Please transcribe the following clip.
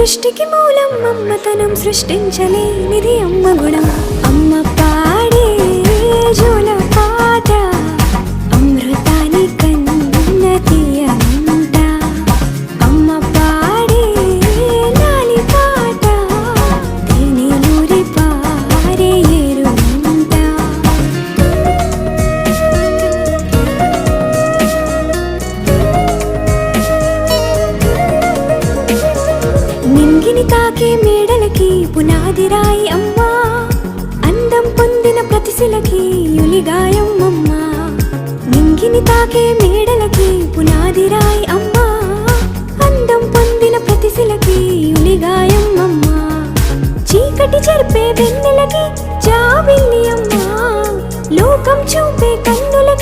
సృష్టికి మూలం అమ్మతనం సృష్టించలేనిది అమ్మ గుణం. అమ్మ పాడే జోల పాట అమృతాని కన్న తీయనంట. అమ్మ పాడే లాలి పాట తేనెలూరి పారే ఏరుంట. నింగిని తాకే మేడలకి పునాది రాయి అమ్మా, అందం పొందిన ప్రతిశిలకి యులిగాయం అమ్మా. నింగిని తాకే మేడలకి పునాది రాయి అమ్మా, అందం పొందిన ప్రతిశిలకి యులిగాయం అమ్మా. చీకటి చెరిపే వెన్నెలకి జాబిల్లి అమ్మా, లోకం చూపే కన్నులకి